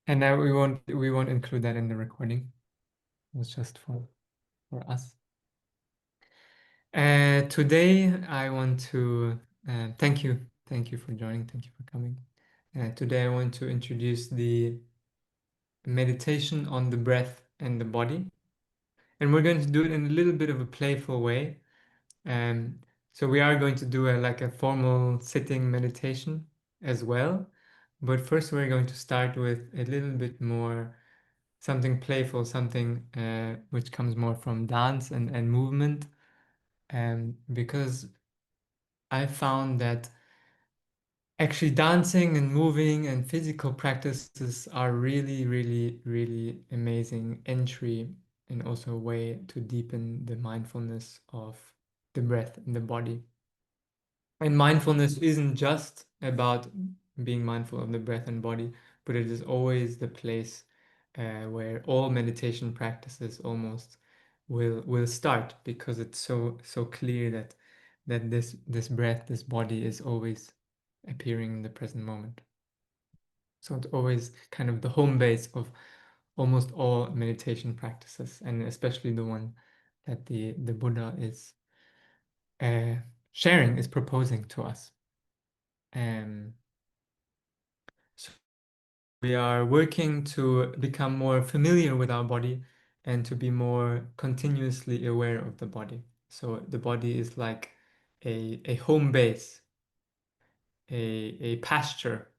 And now we won't include that in the recording. It was just for us. Today I want to thank you for joining, thank you for coming. Today I want to introduce the meditation on the breath and the body, and we're going to do it in a little bit of a playful way. Um, so we are going to do like a formal sitting meditation as well, but first we're going to start with a little bit more something playful, something which comes more from dance and movement, because I found that actually dancing and moving and physical practices are really, really, really amazing entry and also a way to deepen the mindfulness of the breath and the body. And mindfulness isn't just about being mindful of the breath and body, but it is always the place where all meditation practices almost will start, because it's so clear that this breath, this body is always appearing in the present moment. So it's always kind of the home base of almost all meditation practices, and especially the one that the Buddha is uh, sharing, is proposing to us. Um, so we are working to become more familiar with our body and to be more continuously aware of the body. So the body is like a home base, a pasture,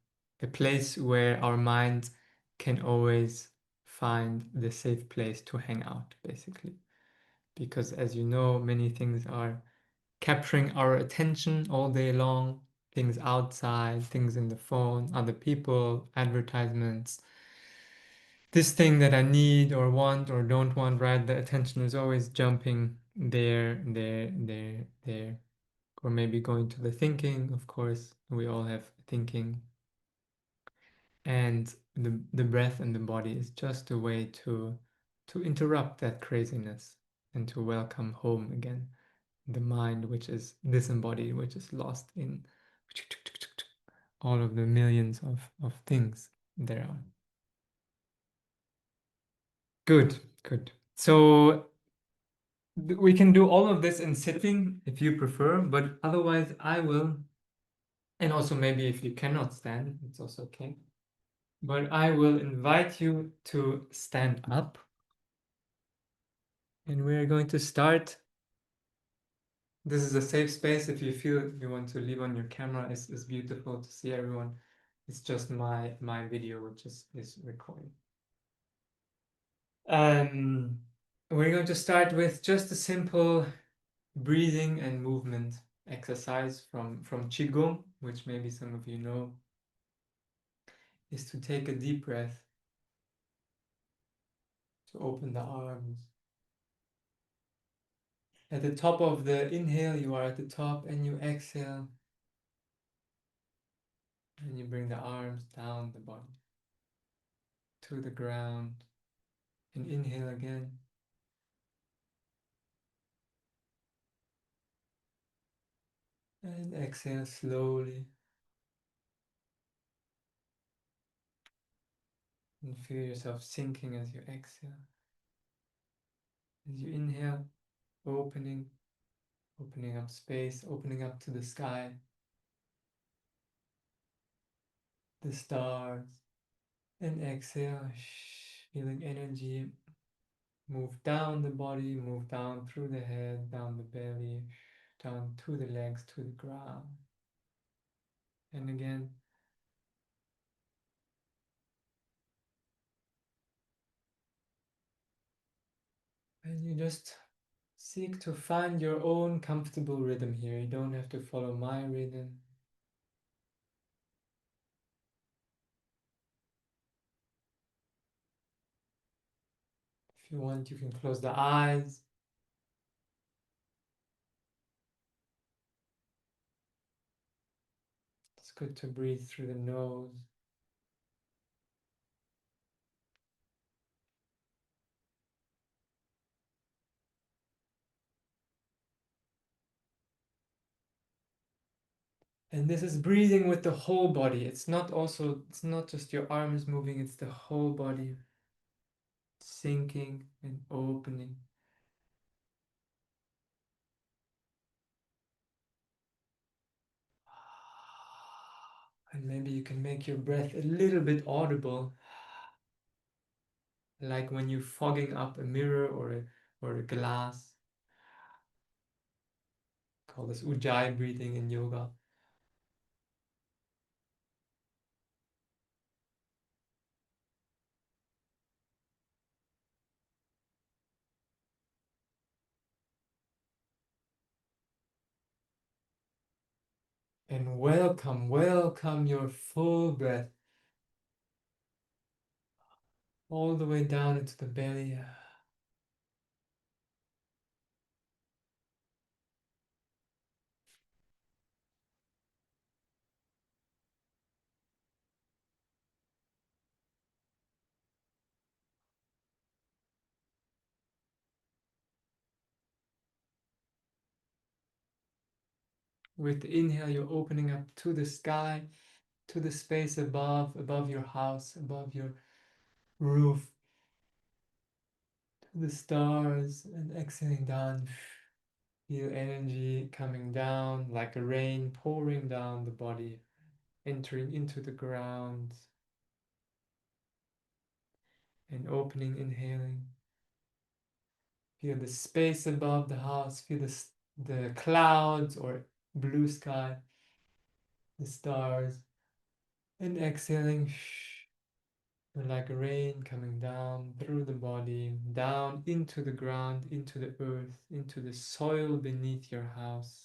a place where our mind can always find the safe place to hang out, basically. Because as you know, many things are capturing our attention all day long. Things outside, things in the phone, other people, advertisements. This thing that I need or want or don't want, right? The attention is always jumping there. Or maybe going to the thinking, of course. We all have thinking. And the breath and the body is just a way to interrupt that craziness and to welcome home again the mind, which is disembodied, which is lost in all of the millions of things there are. Good, good. So we can do all of this in sitting if you prefer, but otherwise I will, and also maybe if you cannot stand, it's also okay. But I will invite you to stand up, and we're going to start. This is a safe space. If you feel you want to leave on your camera, it's beautiful to see everyone. It's just my video which is recording. Um, we're going to start with just a simple breathing and movement exercise from Qigong, which maybe some of you know, is to take a deep breath, to open the arms. At the top of the inhale, you are at the top, and you exhale, and you bring the arms down the body to the ground, and inhale again. And exhale slowly. And feel yourself sinking as you exhale. As you inhale, opening up space, opening up to the sky, the stars. And exhale, feeling energy move down the body, move down through the head, down the belly, down to the legs, to the ground. And again, and you just seek to find your own comfortable rhythm here. You don't have to follow my rhythm. If you want, you can close the eyes. It's good to breathe through the nose. And this is breathing with the whole body. It's not just your arms moving, it's the whole body sinking and opening. And maybe you can make your breath a little bit audible, like when you're fogging up a mirror or a glass. Call this ujjayi breathing in yoga. And welcome your full breath all the way down into the belly. With the inhale, you're opening up to the sky, to the space above your house, above your roof, to the stars, and exhaling down. Feel energy coming down like a rain pouring down the body, entering into the ground, and opening, inhaling. Feel the space above the house, feel the clouds or blue sky, the stars, and exhaling like rain coming down through the body, down into the ground, into the earth, into the soil beneath your house.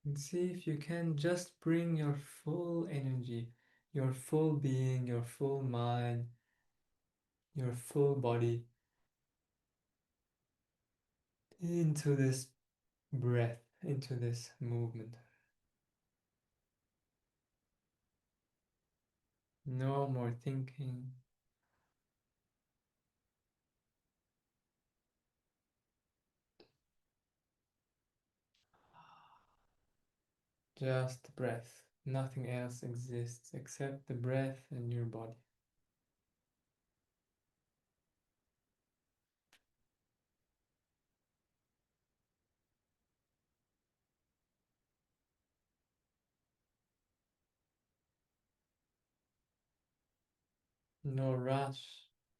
And see if you can just bring your full energy, your full being, your full mind, your full body into this breath, into this movement. No more thinking, just breath. Nothing else exists except the breath and your body. No rush.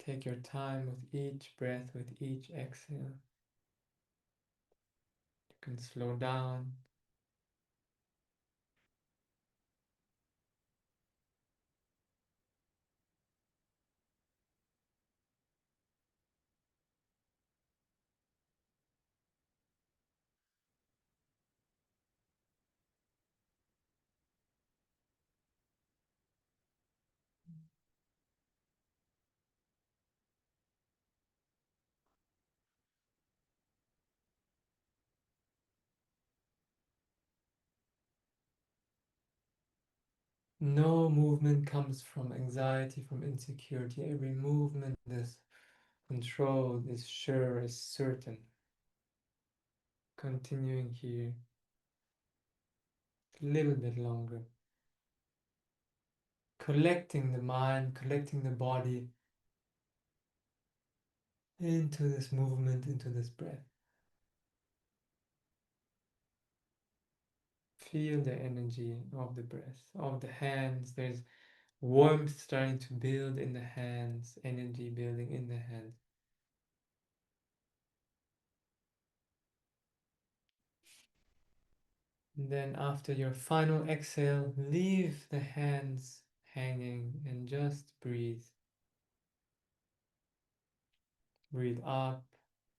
Take your time with each breath, with each exhale. You can slow down. No movement comes from anxiety, from insecurity. Every movement is controlled, is sure, is certain. Continuing here a little bit longer. Collecting the mind, collecting the body into this movement, into this breath. Feel the energy of the breath, of the hands. There's warmth starting to build in the hands, energy building in the hands. And then after your final exhale, leave the hands hanging and just breathe. Breathe up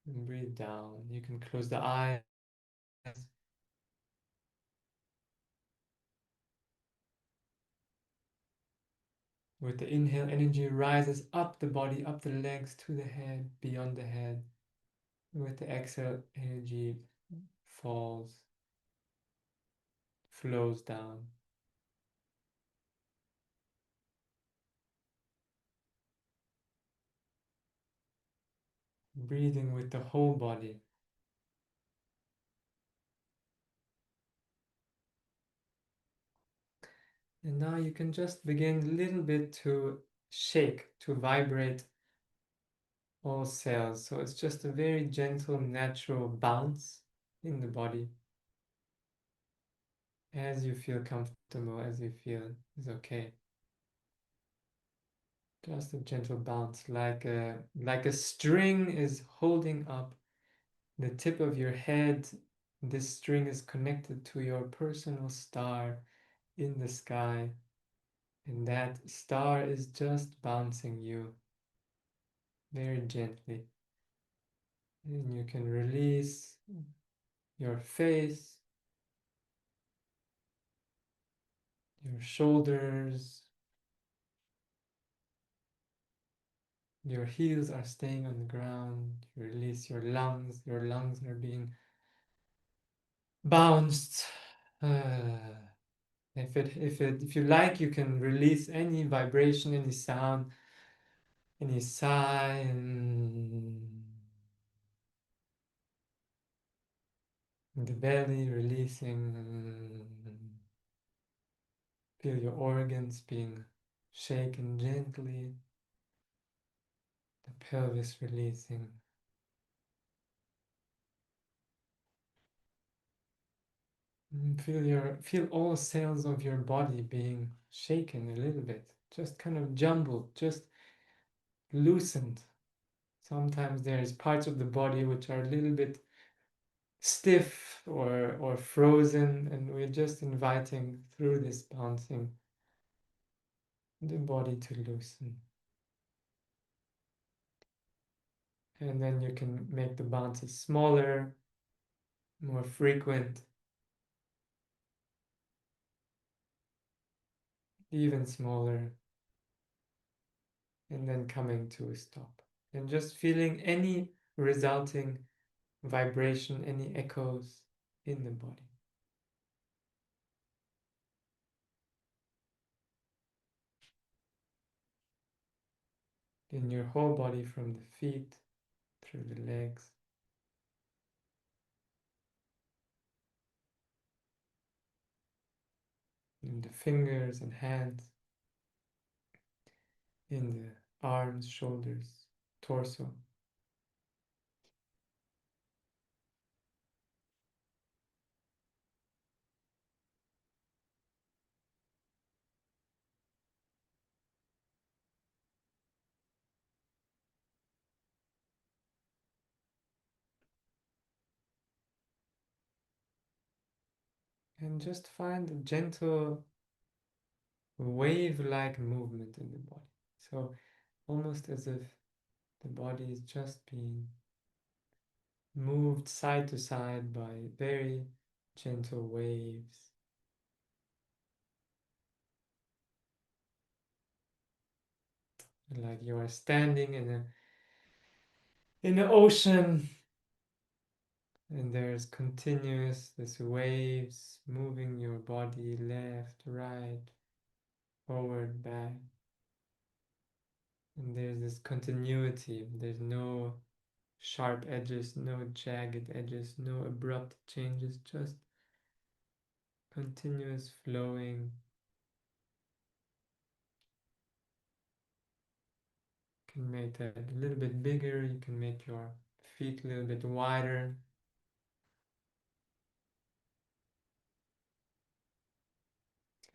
and breathe down. You can close the eyes. With the inhale, energy rises up the body, up the legs, to the head, beyond the head. With the exhale, energy falls, flows down. breathing with the whole body. And now you can just begin a little bit to shake, to vibrate all cells. So it's just a very gentle, natural bounce in the body as you feel comfortable, as you feel is okay. Just a gentle bounce, like a string is holding up the tip of your head. This string is connected to your personal star in the sky, and that star is just bouncing you very gently. And you can release your face, your shoulders, your heels are staying on the ground. You release your lungs. Your lungs are being bounced. If you like, you can release any vibration, any sound, any sigh, and the belly releasing. Feel your organs being shaken gently, the pelvis releasing. Feel all cells of your body being shaken a little bit, just kind of jumbled, just loosened. Sometimes there's parts of the body which are a little bit stiff or frozen, and we're just inviting through this bouncing the body to loosen. And then you can make the bounces smaller, more frequent, even smaller, and then coming to a stop. And just feeling any resulting vibration, any echoes in the body. In your whole body, from the feet through the legs, in the fingers and hands, in the arms, shoulders, torso. And just find a gentle wave-like movement in the body. So almost as if the body is just being moved side to side by very gentle waves. Like you are standing in an ocean, and there's continuous this waves moving your body left, right, forward, back. And there's this continuity. There's no sharp edges, no jagged edges, no abrupt changes, just continuous flowing. You can make that a little bit bigger. You can make your feet a little bit wider.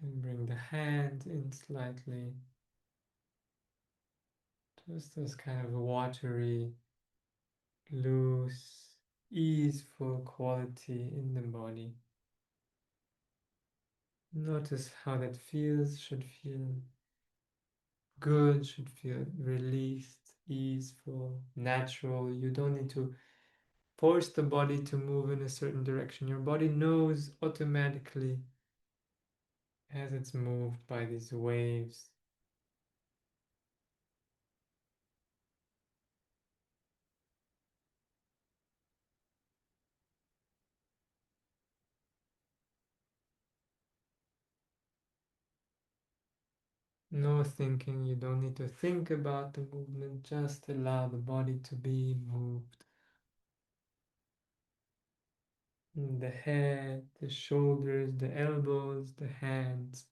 And bring the hand in slightly. Just this kind of watery, loose, easeful quality in the body. Notice how that feels, should feel good, should feel released, easeful, natural. You don't need to force the body to move in a certain direction. Your body knows automatically as it's moved by these waves. No thinking, you don't need to think about the movement, just allow the body to be moved. The head, the shoulders, the elbows, the hands,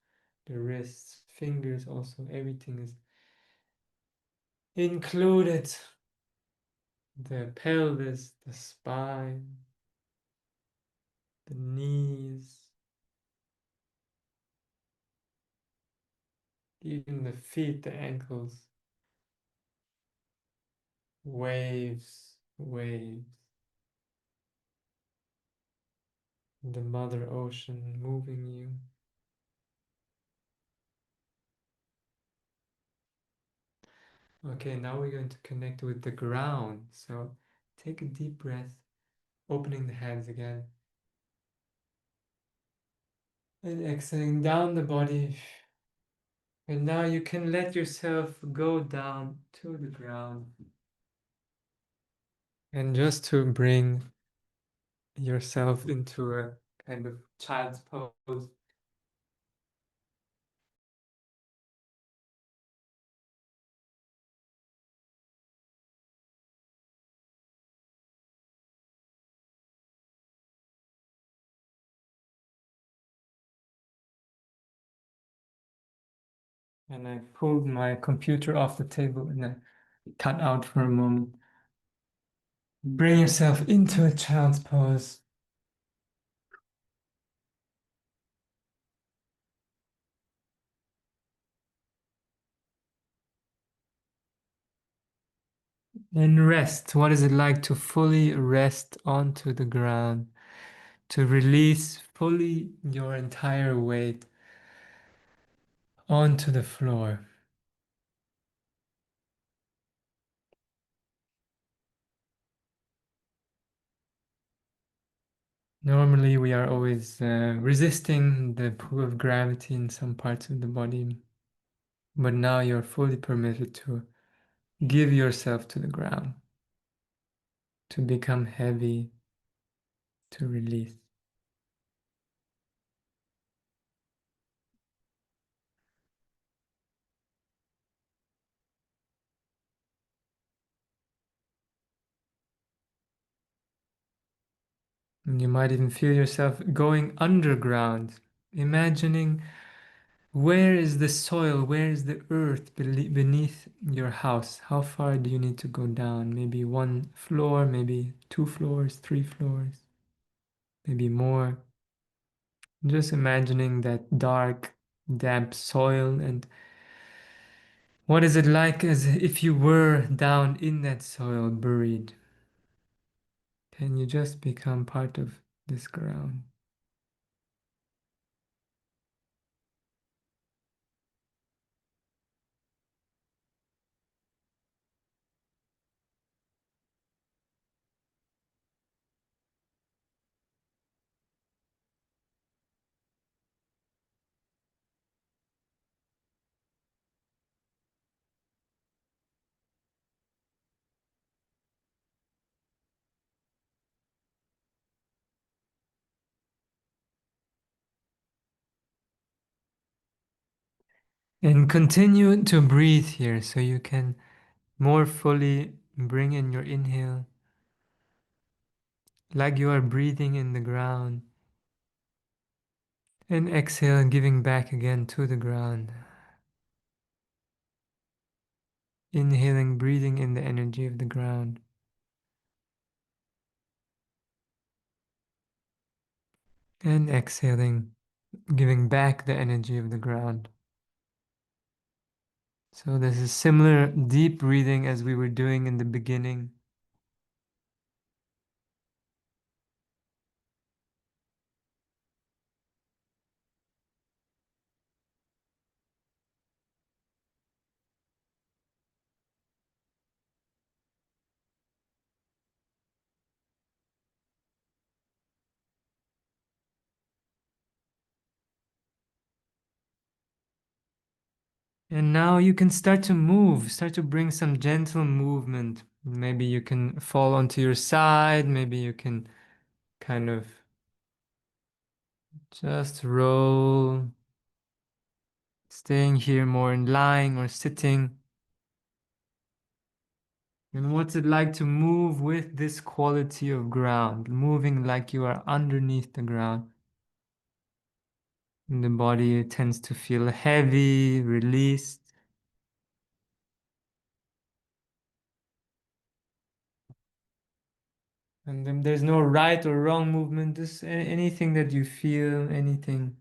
the wrists, fingers also, everything is included. The pelvis, the spine, the knees, even the feet, the ankles, waves, waves, the Mother Ocean moving you. Okay, now we're going to connect with the ground. So take a deep breath, opening the hands again, and exhaling down the body. And now you can let yourself go down to the ground. And just to bring yourself into a kind of child's pose. And I pulled my computer off the table and I cut out for a moment. Bring yourself into a child's pose. And rest. What is it like to fully rest onto the ground? To release fully your entire weight onto the floor. Normally, we are always resisting the pull of gravity in some parts of the body, but now you're fully permitted to give yourself to the ground, to become heavy, to release. And you might even feel yourself going underground, imagining where is the soil, where is the earth beneath your house? How far do you need to go down? Maybe one floor, maybe two floors, three floors, maybe more. Just imagining that dark, damp soil and what is it like as if you were down in that soil, buried? Can you just become part of this ground? And continue to breathe here so you can more fully bring in your inhale, like you are breathing in the ground, and exhale, giving back again to the ground. Inhaling, breathing in the energy of the ground, and exhaling, giving back the energy of the ground. So this is similar deep breathing as we were doing in the beginning. And now you can start to move, start to bring some gentle movement. Maybe you can fall onto your side, maybe you can kind of just roll, staying here more in lying or sitting. And what's it like to move with this quality of ground, moving like you are underneath the ground? And the body tends to feel heavy, released. And then there's no right or wrong movement. Just anything that you feel, anything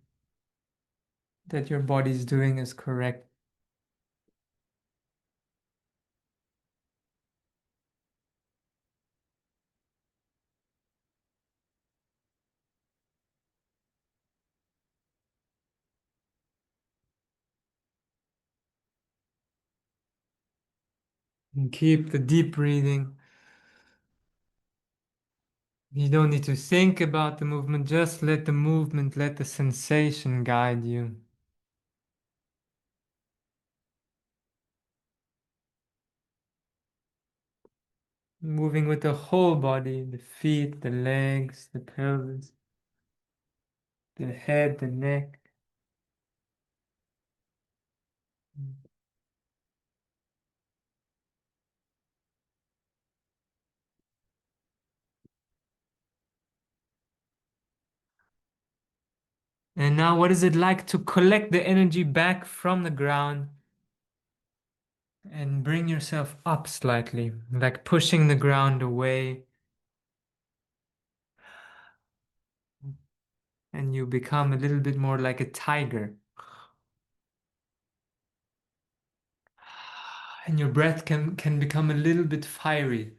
that your body is doing is correct. And keep the deep breathing. You don't need to think about the movement, just let the movement, let the sensation guide you. Moving with the whole body, the feet, the legs, the pelvis, the head, the neck. And now, what is it like to collect the energy back from the ground and bring yourself up slightly, like pushing the ground away, and you become a little bit more like a tiger. And your breath can become a little bit fiery.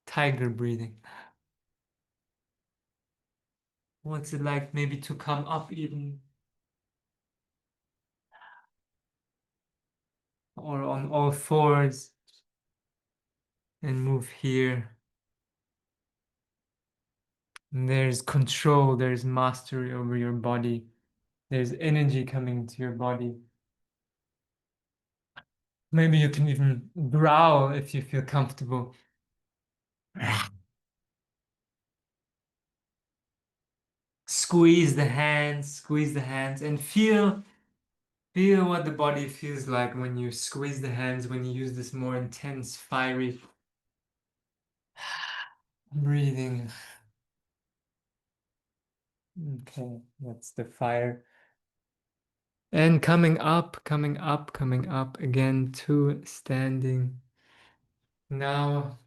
Tiger breathing. What's it like maybe to come up even or on all fours and move here? And there's control, there's mastery over your body. There's energy coming to your body. Maybe you can even growl if you feel comfortable. Squeeze the hands, and feel what the body feels like when you squeeze the hands, when you use this more intense, fiery breathing. Okay, that's the fire. And coming up, coming up, coming up again to standing. Now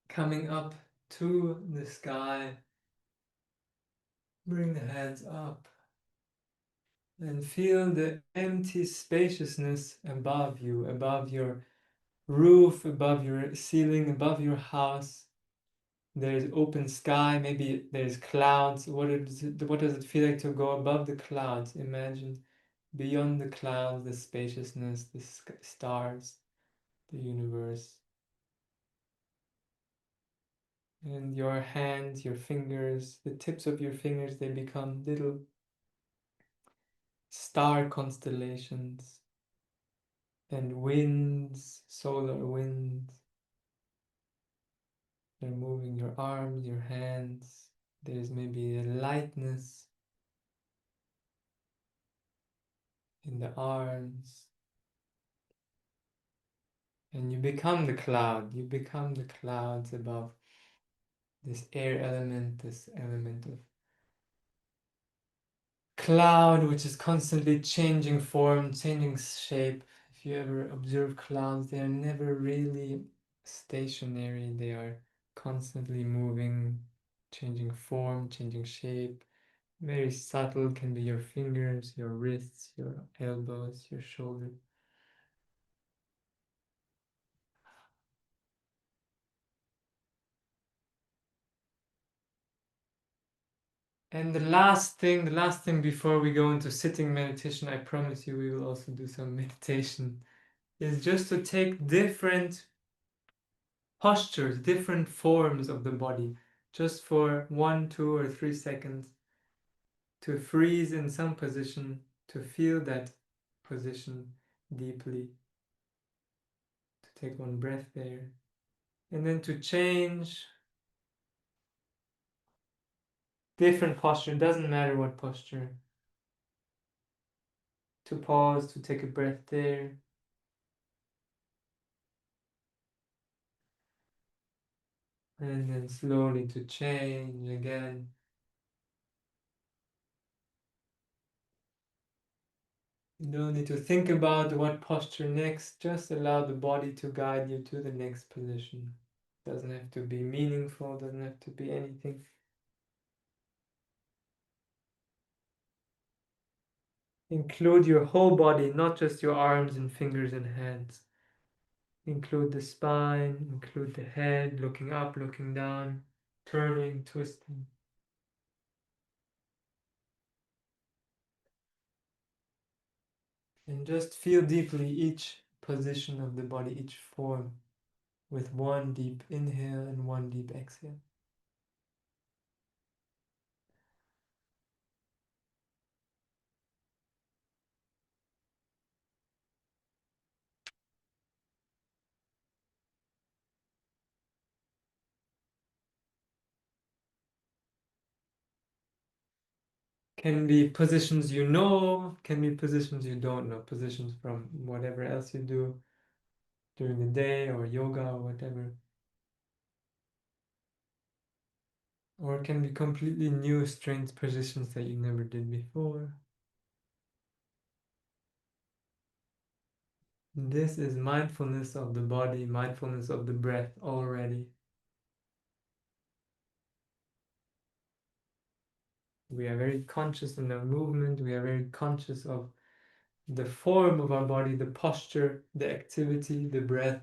coming up to the sky. Bring the hands up and feel the empty spaciousness above you, above your roof, above your ceiling, above your house. There's open sky, maybe there's clouds. What does it feel like to go above the clouds? Imagine beyond the clouds, the spaciousness, the stars, the universe. And your hands, your fingers, the tips of your fingers, they become little star constellations and winds, solar winds. They're moving your arms, your hands. There's maybe a lightness in the arms. And you become the cloud. You become the clouds above this air element, this element of cloud, which is constantly changing form, changing shape. If you ever observe clouds, they are never really stationary. They are constantly moving, changing form, changing shape. Very subtle can be your fingers, your wrists, your elbows, your shoulders. And the last thing before we go into sitting meditation, I promise you we will also do some meditation, is just to take different postures, different forms of the body, just for 1, 2, or 3 seconds, to freeze in some position, to feel that position deeply, to take one breath there, and then to change different posture, doesn't matter what posture. To pause, to take a breath there. And then slowly to change again. You don't need to think about what posture next, just allow the body to guide you to the next position. Doesn't have to be meaningful, doesn't have to be anything. Include your whole body, not just your arms and fingers and hands. Include the spine, include the head, looking up, looking down, turning, twisting. And just feel deeply each position of the body, each form, with one deep inhale and one deep exhale. Can be positions you know, can be positions you don't know, positions from whatever else you do during the day or yoga or whatever. Or it can be completely new, strange positions that you never did before. This is mindfulness of the body, mindfulness of the breath already. We are very conscious in our movement, we are very conscious of the form of our body, the posture, the activity, the breath.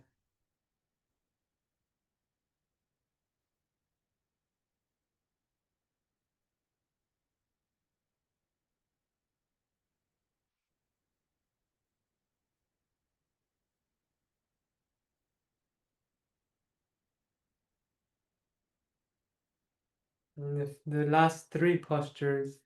And if the last three postures,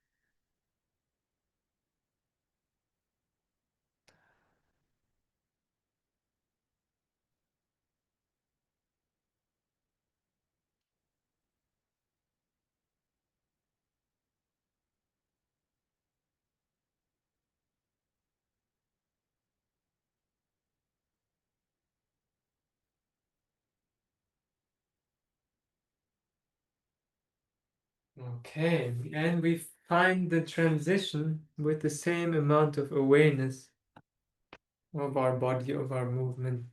okay, and we find the transition with the same amount of awareness of our body, of our movement.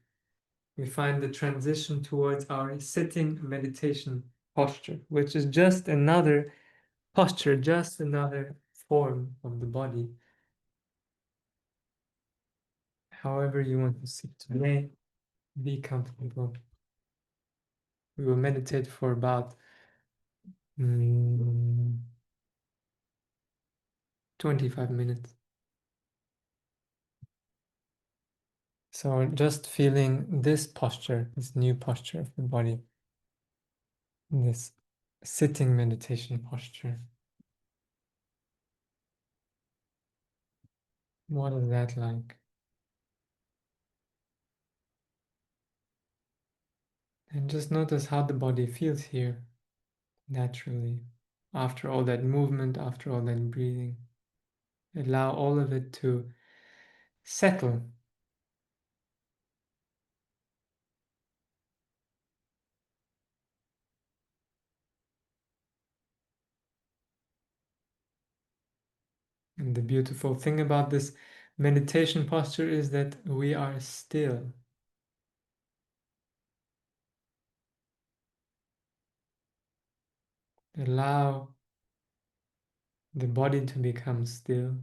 We find the transition towards our sitting meditation posture, which is just another posture, just another form of the body. However you want to sit today, be comfortable. We will meditate for about 25 minutes. So just feeling this posture, this new posture of the body, this sitting meditation posture. What is that like? And just notice how the body feels here naturally. After all that movement, after all that breathing, allow all of it to settle. And the beautiful thing about this meditation posture is that we are still. Allow the body to become still.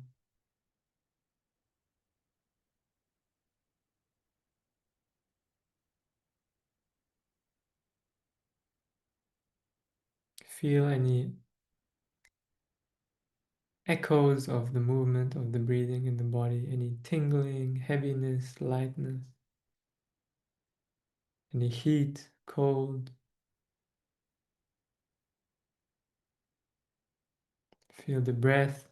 Feel any echoes of the movement of the breathing in the body, any tingling, heaviness, lightness, any heat, cold. Feel the breath.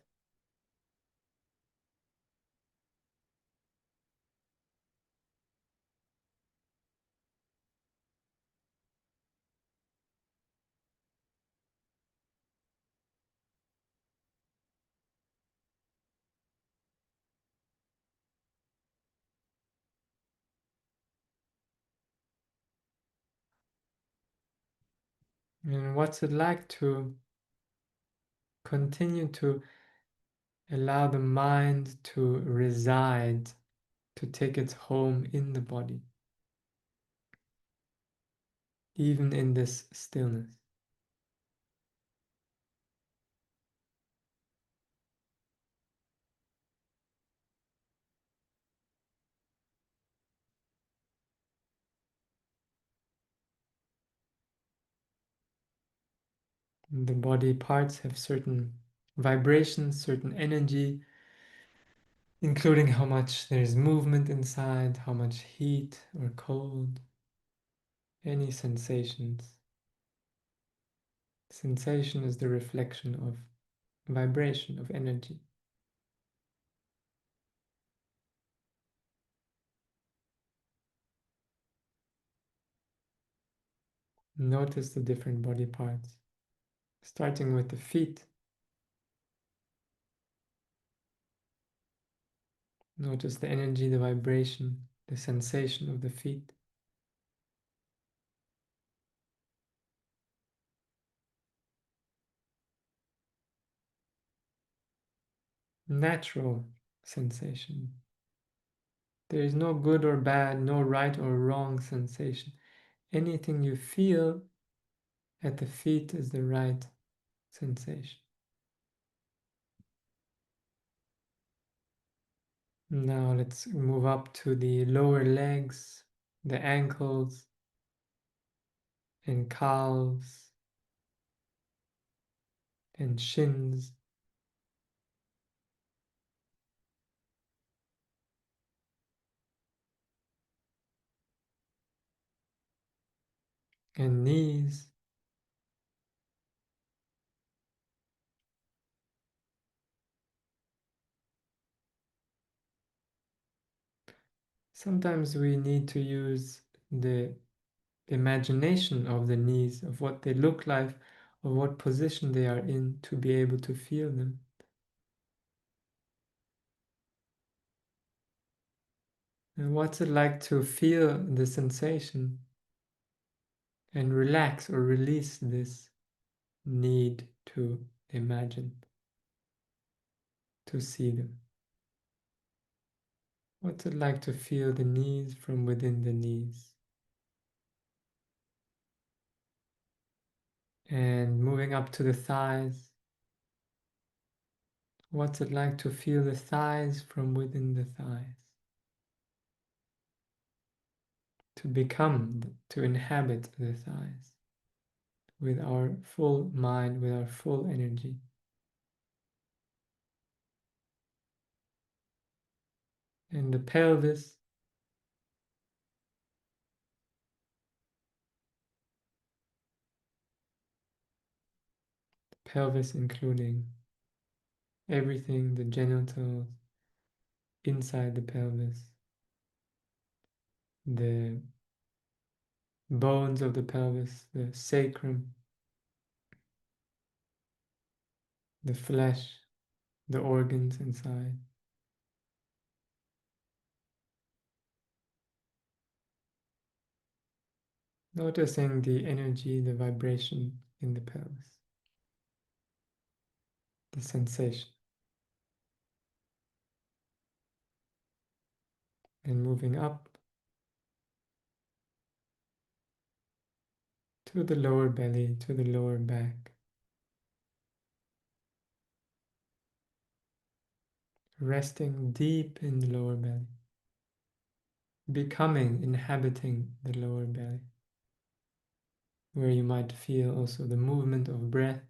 And what's it like to continue to allow the mind to reside, to take its home in the body, even in this stillness? The body parts have certain vibrations, certain energy, including how much there's movement inside, how much heat or cold, any sensations. Sensation is the reflection of vibration, of energy. Notice the different body parts, starting with the feet. Notice the energy, the vibration, the sensation of the feet. Natural sensation. There is no good or bad, no right or wrong sensation. Anything you feel at the feet is the right sensation. Now let's move up to the lower legs, the ankles and calves and shins. And knees. Sometimes we need to use the imagination of the knees, of what they look like, of what position they are in, to be able to feel them. And what's it like to feel the sensation and relax or release this need to imagine, to see them? What's it like to feel the knees from within the knees? And moving up to the thighs. What's it like to feel the thighs from within the thighs? To become, to inhabit the thighs with our full mind, with our full energy. And the pelvis, including everything, the genitals, inside the pelvis, the bones of the pelvis, the sacrum, the flesh, the organs inside. Noticing the energy, the vibration in the pelvis, the sensation. And moving up to the lower belly, to the lower back. Resting deep in the lower belly. Becoming, inhabiting the lower belly. Where you might feel also the movement of breath.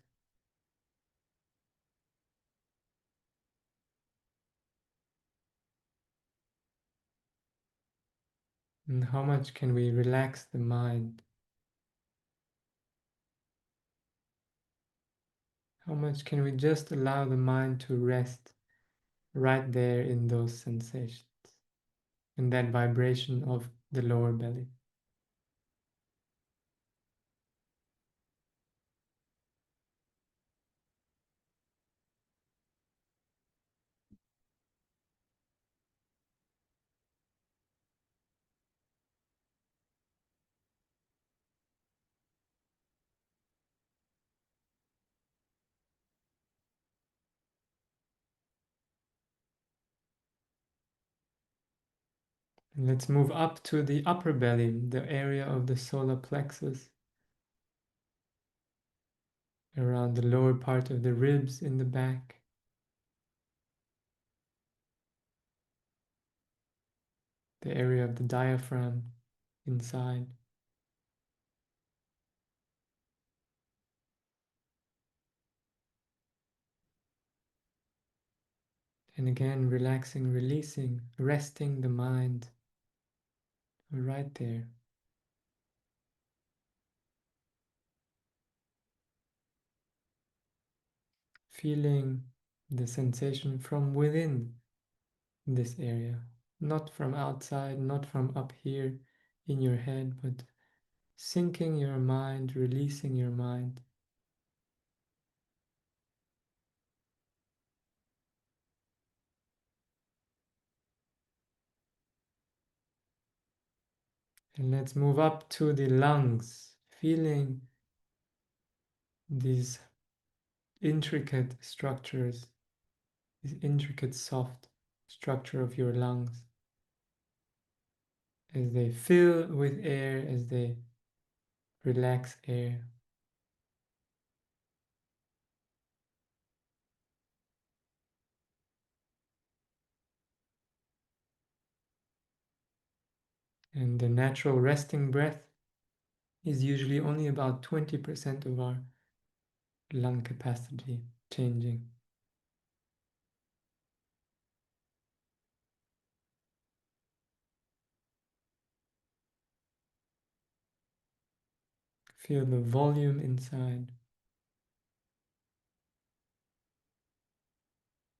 And how much can we relax the mind? How much can we just allow the mind to rest right there in those sensations, in that vibration of the lower belly? Let's move up to the upper belly, the area of the solar plexus, around the lower part of the ribs in the back, the area of the diaphragm inside. And again, relaxing, releasing, resting the mind right there. Feeling the sensation from within this area, not from outside, not from up here in your head, but sinking your mind, releasing your mind. And let's move up to the lungs, feeling these intricate structures, this intricate soft structure of your lungs as they fill with air, as they relax air. And the natural resting breath is usually only about 20% of our lung capacity changing. Feel the volume inside.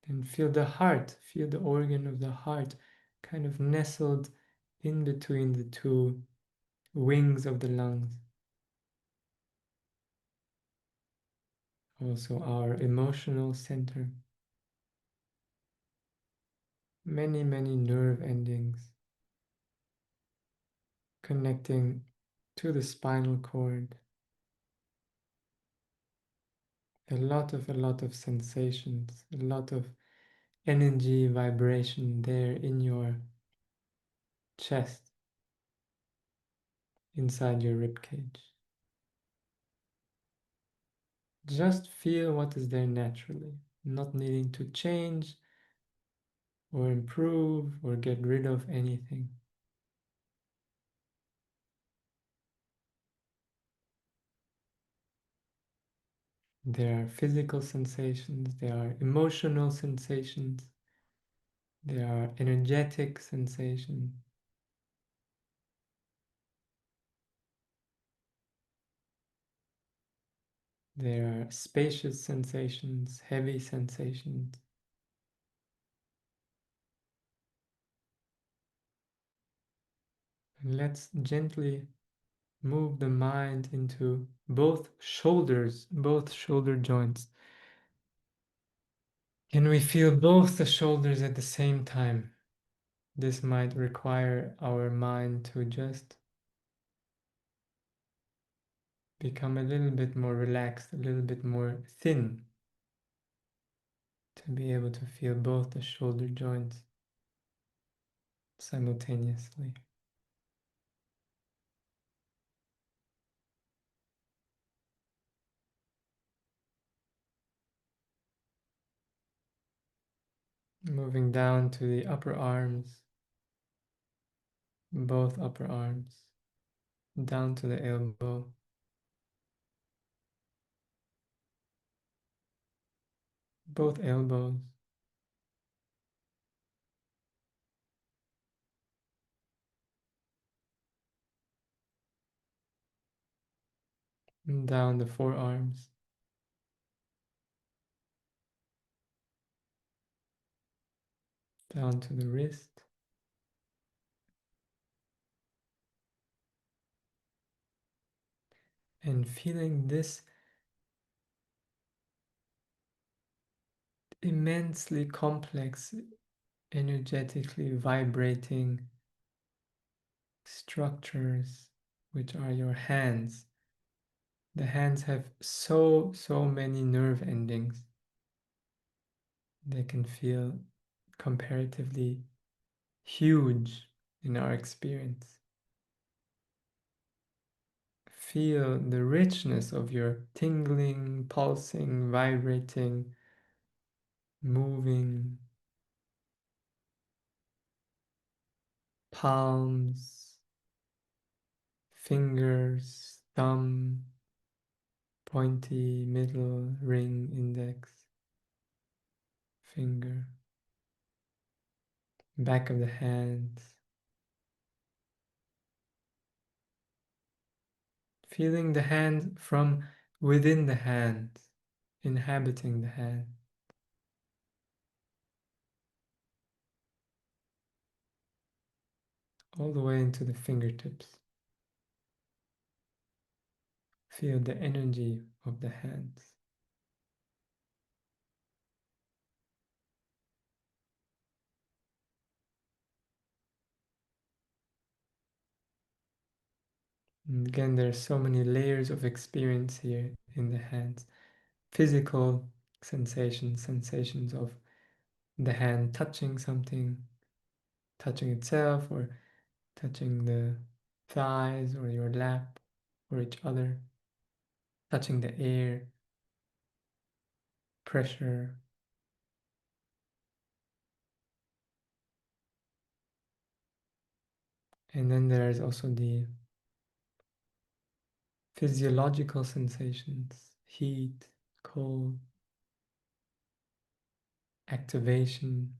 And feel the heart, feel the organ of the heart kind of nestled in between the two wings of the lungs. Also our emotional center. Many, many nerve endings connecting to the spinal cord. A lot of sensations, a lot of energy, vibration there in your chest, inside your rib cage. Just feel what is there naturally, not needing to change or improve or get rid of anything. There are physical sensations, there are emotional sensations, there are energetic sensations. There are spacious sensations, heavy sensations. And let's gently move the mind into both shoulders, both shoulder joints. Can we feel both the shoulders at the same time? This might require our mind to just become a little bit more relaxed, a little bit more thin, to be able to feel both the shoulder joints simultaneously. Moving down to the upper arms, both upper arms, down to the elbow, both elbows, and down the forearms, down to the wrist, and feeling this immensely complex, energetically vibrating structures, which are your hands. The hands have so many nerve endings. They can feel comparatively huge in our experience. Feel the richness of your tingling, pulsing, vibrating, moving palms, fingers, thumb, pointy, middle, ring, index, finger, back of the hands. Feeling the hand from within the hand, inhabiting the hand. All the way into the fingertips. Feel the energy of the hands. And again, there are so many layers of experience here in the hands. Physical sensations, sensations of the hand touching something, touching itself, or touching the thighs or your lap or each other, touching the air, pressure. And then there's also the physiological sensations, heat, cold, activation,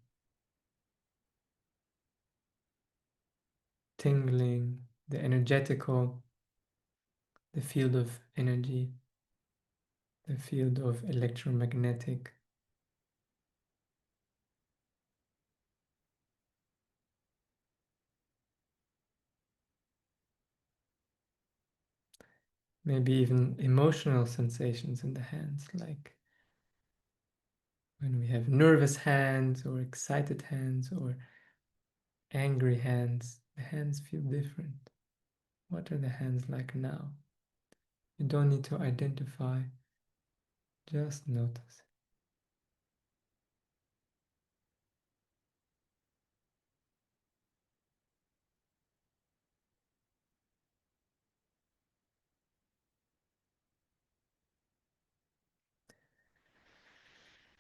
tingling, the energetical, the field of energy, the field of electromagnetic. Maybe even emotional sensations in the hands, like when we have nervous hands or excited hands or angry hands, the hands feel different. What are the hands like now? You don't need to identify, just notice.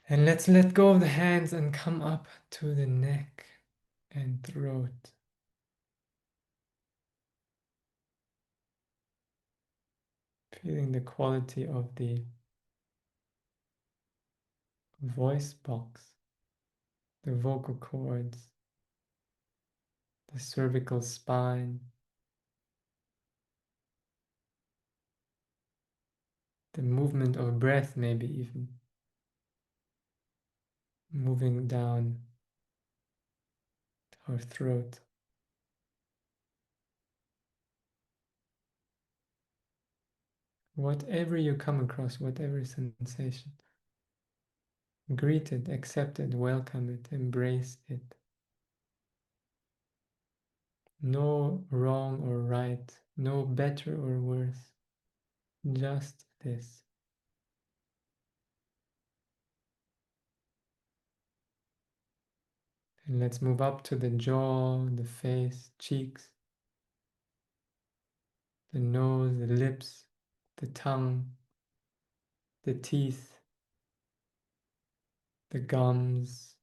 And let's let go of the hands and come up to the neck and throat. Feeling the quality of the voice box, the vocal cords, the cervical spine, the movement of breath, maybe even moving down our throat. Whatever you come across, whatever sensation, greet it, accept it, welcome it, embrace it. No wrong or right, no better or worse, just this. And let's move up to the jaw, the face, cheeks, the nose, the lips, the tongue, the teeth, the gums.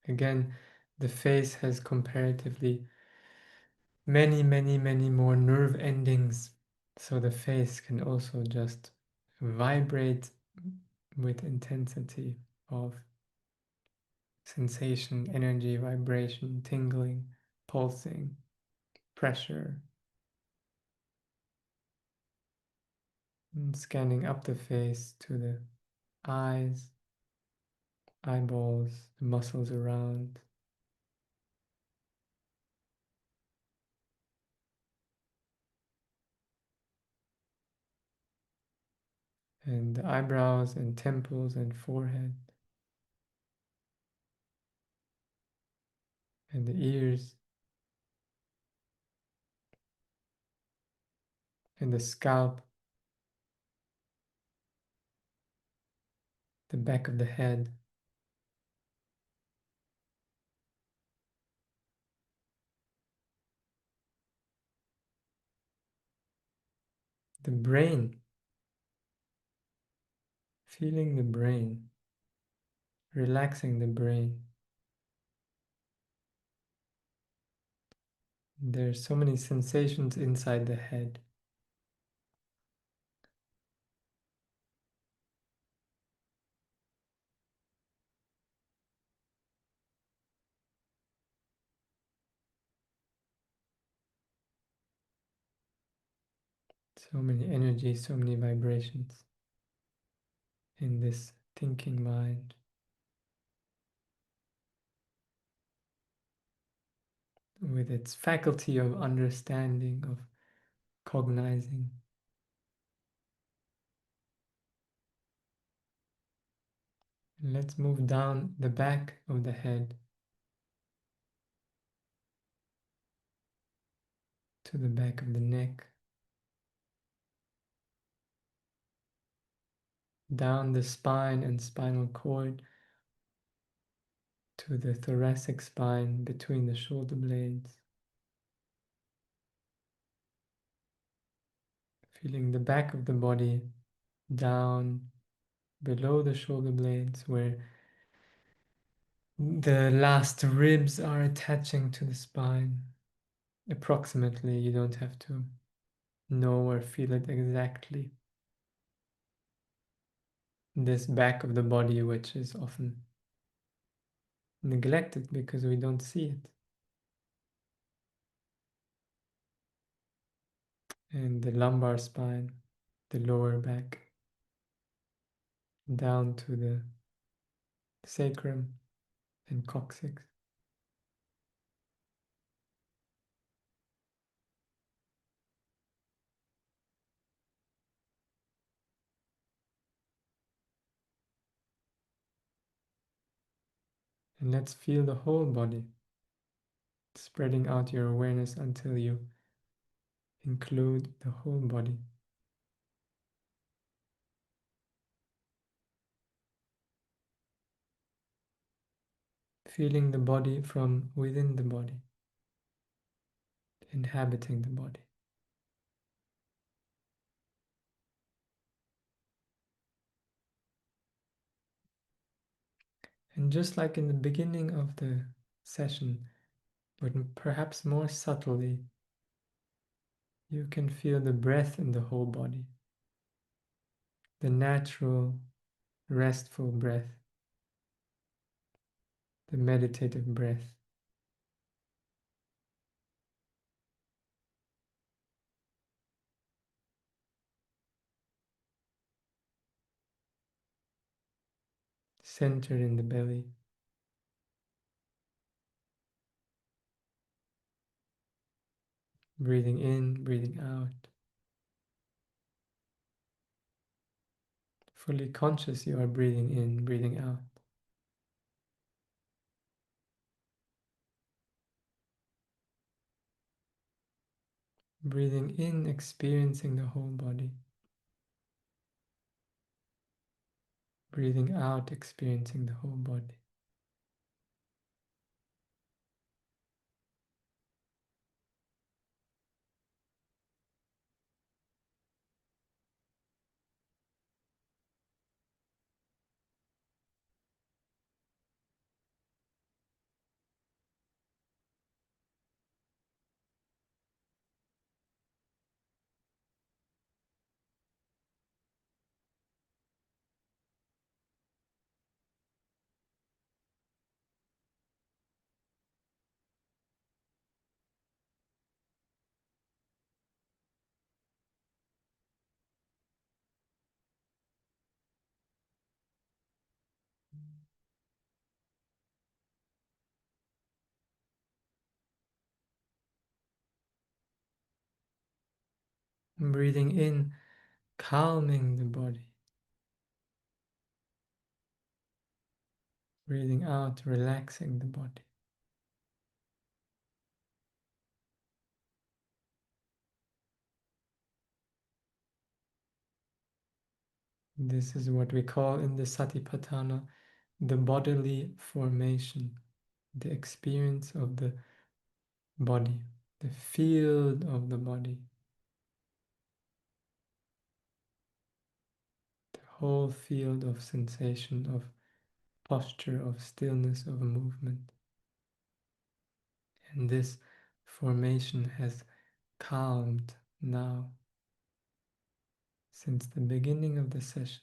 Again, the face has comparatively many more nerve endings. So the face can also just vibrate with intensity of sensation, energy, vibration, tingling, pulsing, pressure. And scanning up the face to the eyes, eyeballs, the muscles around. And the eyebrows and temples and forehead. And the ears. And the scalp. The back of the head. The brain, feeling the brain, relaxing the brain. There's so many sensations inside the head. So many energies, so many vibrations in this thinking mind, with its faculty of understanding, of cognizing. And let's move down the back of the head to the back of the neck, down the spine and spinal cord to the thoracic spine between the shoulder blades. Feeling the back of the body down below the shoulder blades where the last ribs are attaching to the spine. Approximately, you don't have to know or feel it exactly. This back of the body, which is often neglected because we don't see it. And the lumbar spine, the lower back, down to the sacrum and coccyx. And let's feel the whole body, spreading out your awareness until you include the whole body. Feeling the body from within the body, inhabiting the body. And just like in the beginning of the session, but perhaps more subtly, you can feel the breath in the whole body, the natural, restful breath, the meditative breath. Centered in the belly. Breathing in, breathing out. Fully conscious you are breathing in, breathing out. Breathing in, experiencing the whole body. Breathing out, experiencing the whole body. Breathing in, calming the body. Breathing out, relaxing the body. This is what we call in the Satipatthana the bodily formation, the experience of the body, the field of the body. whole field of sensation, of posture, of stillness, of movement. And this formation has calmed now since the beginning of the session,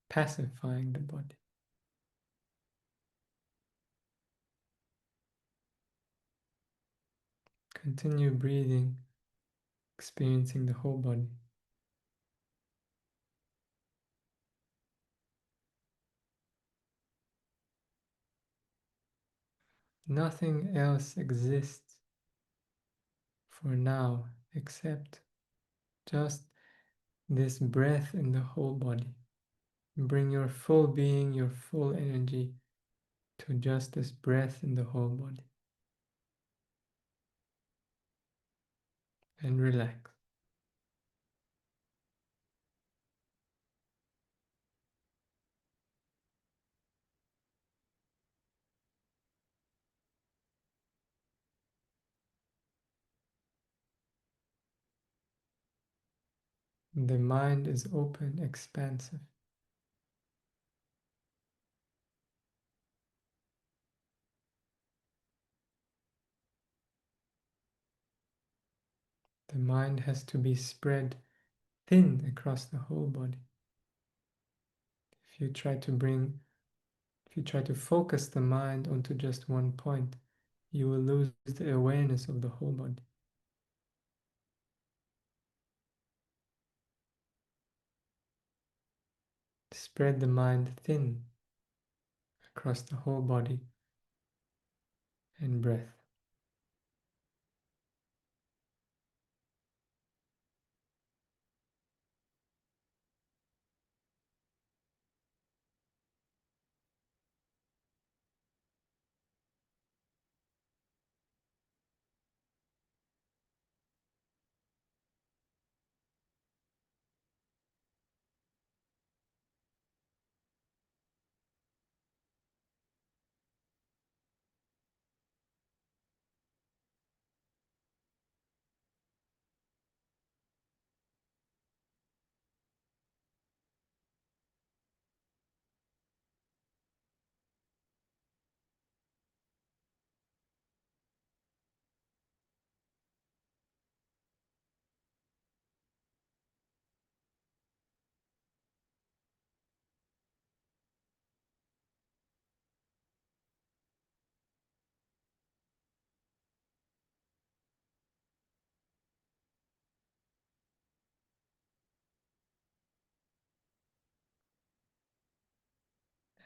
pacifying the body. Continue breathing, experiencing the whole body. Nothing else exists for now except just this breath in the whole body. Bring your full being, your full energy to just this breath in the whole body. And relax. The mind is open, expansive. The mind has to be spread thin across the whole body. If you try to bring, if you try to focus the mind onto just one point, you will lose the awareness of the whole body. Spread the mind thin across the whole body and breath.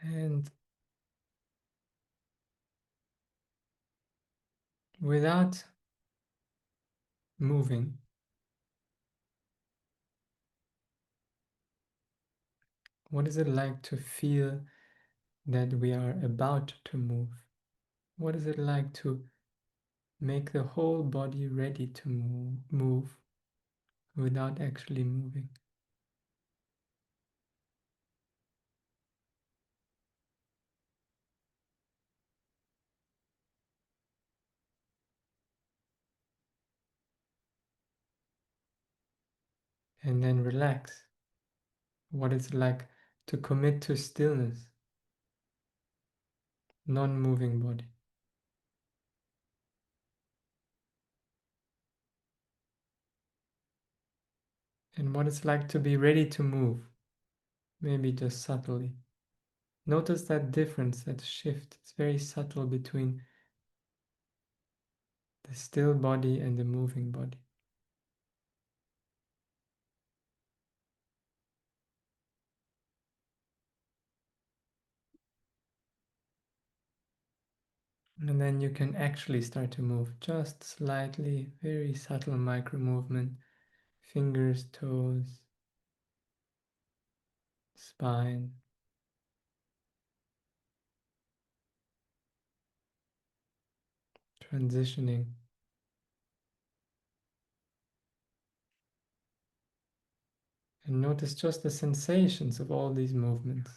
And without moving, what is it like to feel that we are about to move? What is it like to make the whole body ready to move without actually moving? And then relax. What it's like to commit to stillness, non-moving body. And what it's like to be ready to move, maybe just subtly. Notice that difference, that shift. It's very subtle between the still body and the moving body. And then you can actually start to move just slightly, very subtle micro movement, fingers, toes, spine. Transitioning. And notice just the sensations of all these movements.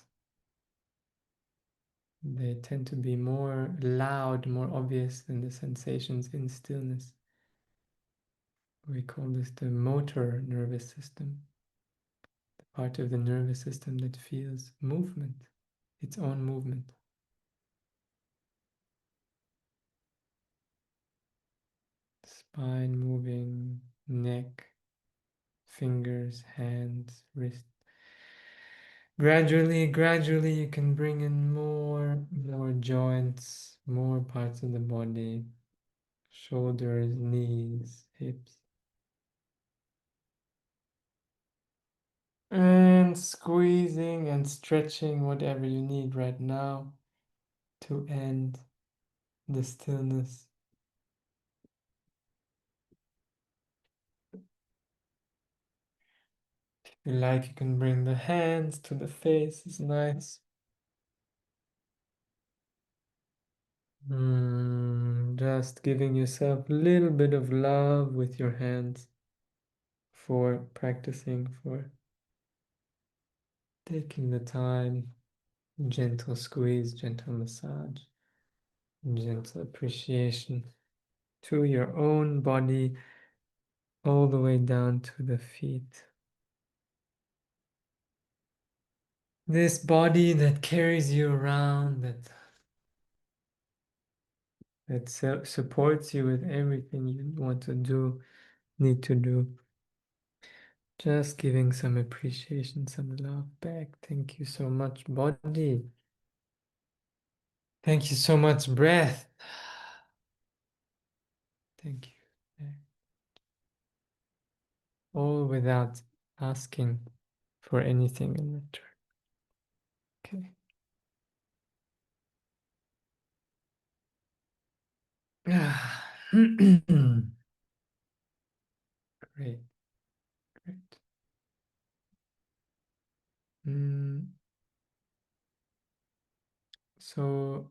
They tend to be more loud, more obvious than the sensations in stillness. we call this the motor nervous system, the part of the nervous system that feels movement, its own movement. Spine moving, neck, fingers, hands, wrist. Gradually, you can bring in more joints, more parts of the body, shoulders, knees, hips. And squeezing and stretching whatever you need right now to end the stillness. If you like, you can bring the hands to the face, it's nice. Just giving yourself a little bit of love with your hands for practicing, for taking the time, gentle squeeze, gentle massage, gentle appreciation to your own body, all the way down to the feet. This body that carries you around, that supports you with everything you want to do, need to do. Just giving some appreciation, some love back. Thank you so much, body. Thank you so much, breath. Thank you. All without asking for anything in return. Okay. Great, great. Mm, so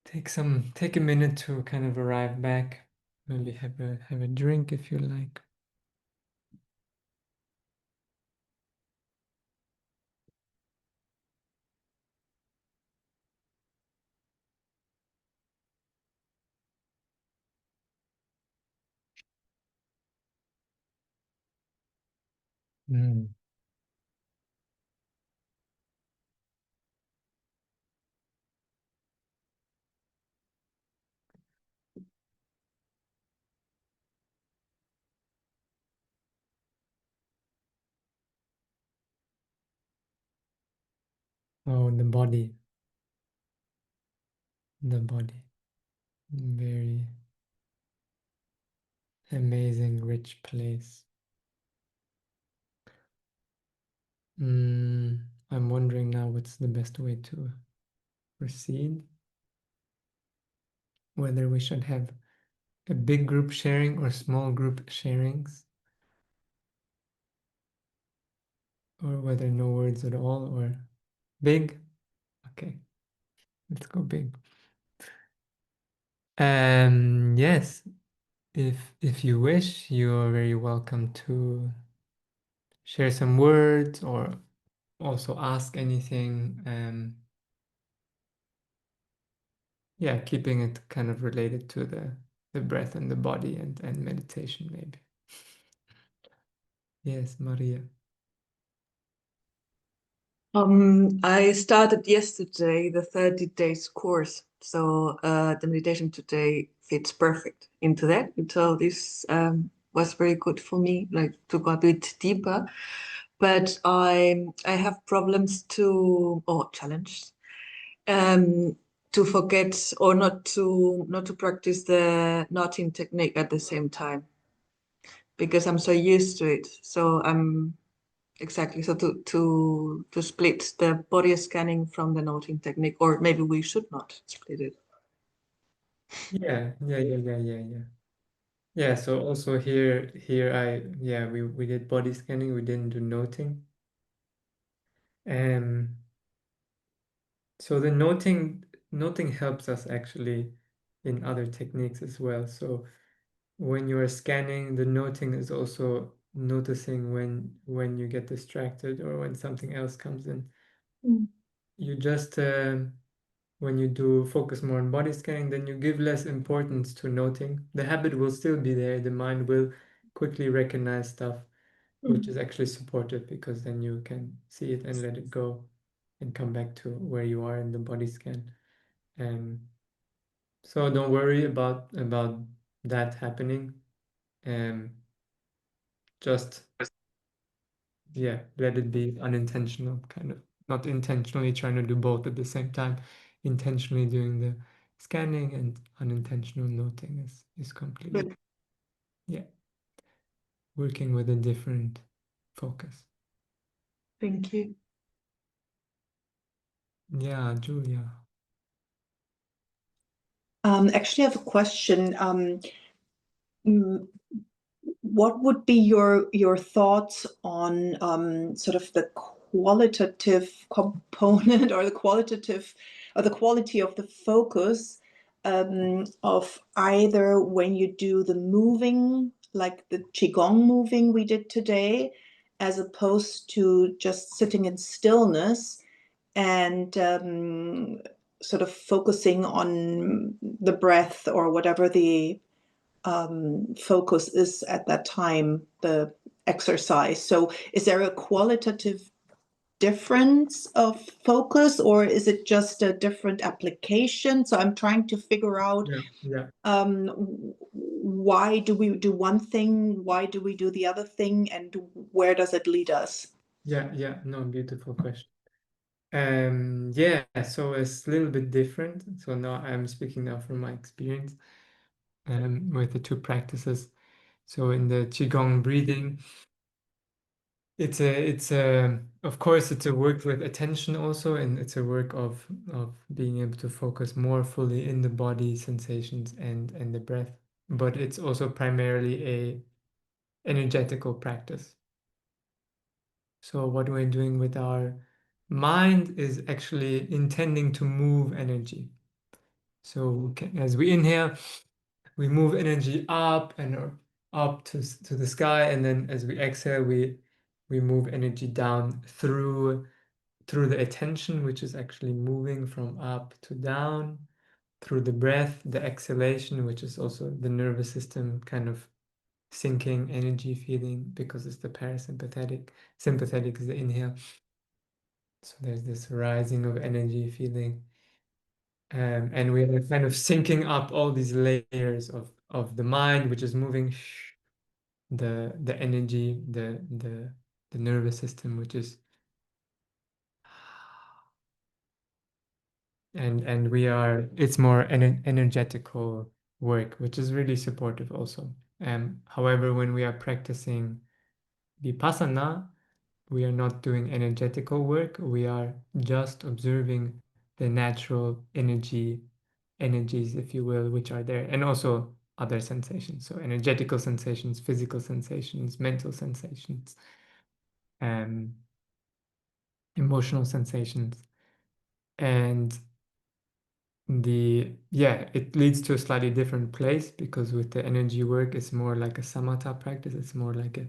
take a minute to kind of arrive back. Maybe have a drink if you like. Mm. Oh, the body. The body. Very amazing, rich place. I'm wondering now what's the best way to proceed. Whether we should have a big group sharing or small group sharings, or whether no words at all or big. Okay, let's go big. Yes, if you wish, you're very welcome to share some words or also ask anything. Yeah, keeping it kind of related to the breath and the body and meditation maybe. Yes, Maria. I started yesterday the 30 days course. So the meditation today fits perfect into that. So this was very good for me, like to go a bit deeper. But I have problems to or challenges to forget or not to practice the nodding technique at the same time because I'm so used to it. So I'm exactly. So to split the body scanning from the noting technique, or maybe we should not split it. Yeah. Yeah, so also here we did body scanning, we didn't do noting. Um so the noting helps us actually in other techniques as well. So when you are scanning, the noting is also noticing when you get distracted or when something else comes in. Mm. You just when you do focus more on body scanning, then you give less importance to noting. The habit will still be there. The mind will quickly recognize stuff, which is actually supportive because then you can see it and let it go and come back to where you are in the body scan. Um, so don't worry about that happening. Um, just yeah, let it be unintentional, kind of not intentionally trying to do both at the same time. Intentionally doing the scanning and unintentional noting is completely Good. yeah, working with a different focus. Thank you. Yeah, Julia. Actually, I have a question. Mm, what would be your thoughts on sort of the qualitative component or the qualitative or the quality of the focus of either when you do the moving, like the Qigong moving we did today, as opposed to just sitting in stillness and sort of focusing on the breath or whatever the focus is at that time, the exercise. So is there a qualitative difference of focus, or is it just a different application? So I'm trying to figure out Yeah, yeah, why do we do one thing, why do we do the other thing, and where does it lead us? yeah, yeah. No, beautiful question. Yeah, so it's a little bit different. So now I'm speaking now from my experience with the two practices. So in the Qigong breathing, it's a of course it's a work with attention also, and it's a work of being able to focus more fully in the body sensations and the breath. But it's also primarily a energetical practice. So what we're doing with our mind is actually intending to move energy. So as we inhale, we move energy up and up to the sky, and then as we exhale, we move energy down through the attention, which is actually moving from up to down, through the breath, the exhalation, which is also the nervous system kind of sinking energy feeling because it's the parasympathetic. Sympathetic is the inhale. So there's this rising of energy feeling. And we are kind of syncing up all these layers of the mind, which is moving the energy, the nervous system, which is and we are it's more energetical work, which is really supportive also. However, when we are practicing Vipassana, we are not doing energetical work. We are just observing the natural energies, if you will, which are there, and also other sensations. So energetical sensations, physical sensations, mental sensations, um, emotional sensations. And it leads to a slightly different place because with the energy work, it's more like a samatha practice. It's more like a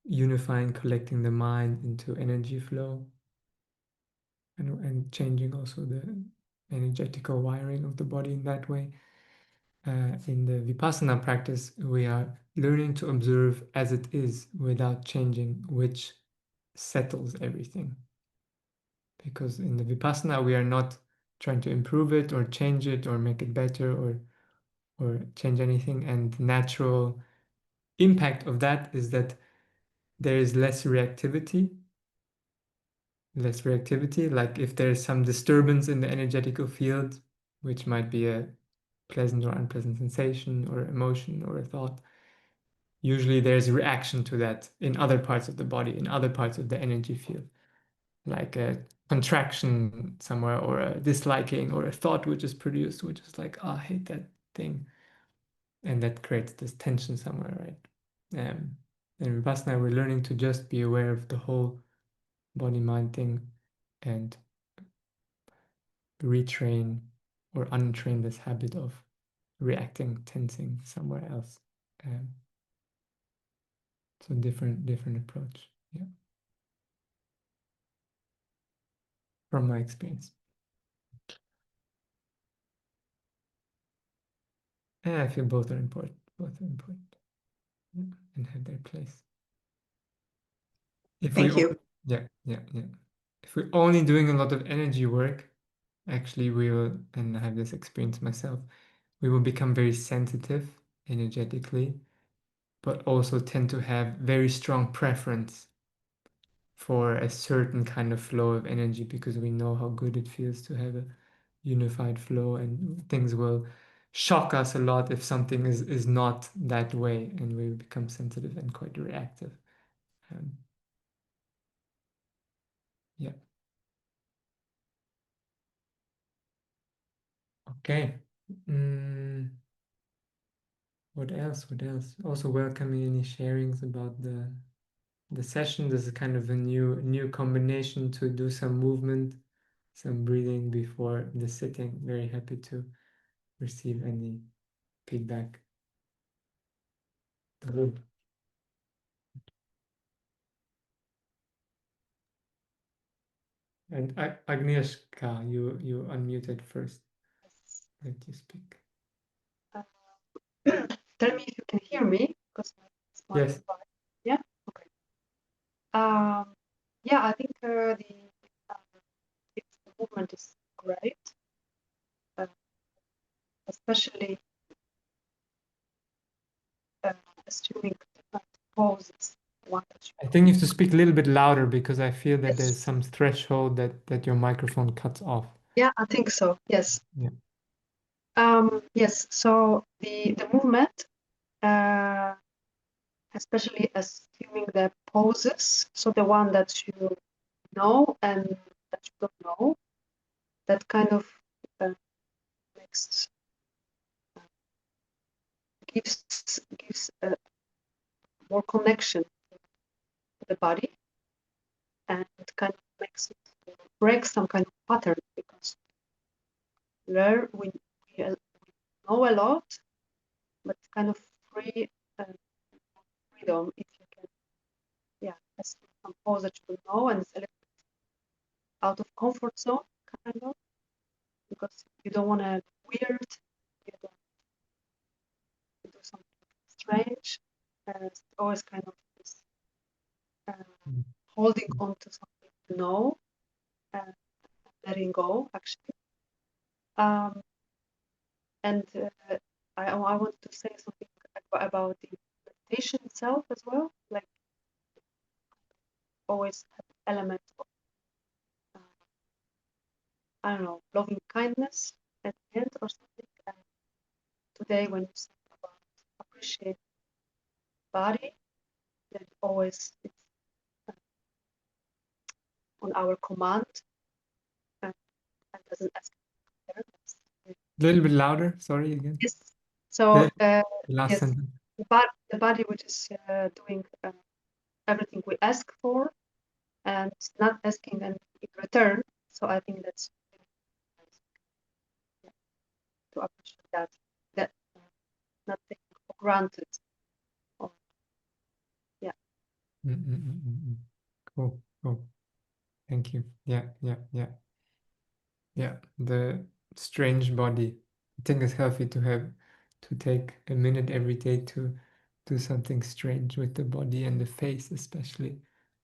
unifying, collecting the mind into energy flow and changing also the energetical wiring of the body in that way. In the Vipassana practice, we are learning to observe as it is without changing, which settles everything. Because in the Vipassana, we are not trying to improve it or change it or make it better or change anything. And the natural impact of that is that there is less reactivity. Like if there's some disturbance in the energetical field, which might be a pleasant or unpleasant sensation or emotion or a thought, usually there's a reaction to that in other parts of the body, in other parts of the energy field, like a contraction somewhere or a disliking or a thought which is produced, which is like, oh, I hate that thing. And that creates this tension somewhere, right? In Vipassana, we're learning to just be aware of the whole body-mind thing and retrain or untrain this habit of reacting, tensing somewhere else. Um, so different approach, yeah, from my experience. Yeah, I feel both are important. Both are important. Yeah, and have their place. If we Thank you. yeah, yeah, yeah. If we're only doing a lot of energy work, actually we will, and I have this experience myself, we will become very sensitive energetically, but also tend to have very strong preference for a certain kind of flow of energy because we know how good it feels to have a unified flow, and things will shock us a lot if something is not that way, and we become sensitive and quite reactive. Um, yeah. Okay. What else? What else? Also welcoming any sharings about the session. This is kind of a new combination to do some movement, some breathing before the sitting. Very happy to receive any feedback. Good. And Agnieszka, you unmuted first. Let you speak. Uh, Tell me if you can hear me, because it's my Yes. device. Yeah. Okay. Yeah, I think the movement is great, uh, especially assuming different poses. One that I you think you have to speak a little bit louder because I feel that yes, there's some threshold that your microphone cuts off. yeah, I think so. Yes. Yeah. Yes. So the movement, especially assuming the poses. So the one that you know and that you don't know, that kind of uh, makes gives more connection to the body, and it kind of makes it break some kind of pattern, because there we know a lot, but it's kind of free freedom if you can, yeah, assume some pose that you don't know, and it's a little bit out of comfort zone, kind of, because you don't want to weird, you don't do something strange, it's always kind of this Mm. holding on to something to know and letting go, actually. Um, and I want to say something about the meditation itself as well, like always have an element of, I don't know, loving kindness at the end or something. And today, when you said about appreciate body, that always it's on our command, and, and doesn't ask for parents. A little bit louder. Sorry again. Yes. So The last yes, sentence. the body which is doing everything we ask for and not asking anything in return. So I think that's to appreciate that not taking for granted. Or, yeah. Cool. Cool. Thank you. Yeah. Yeah. Yeah. Yeah. The strange body. I think it's healthy to take a minute every day to do something strange with the body and the face, especially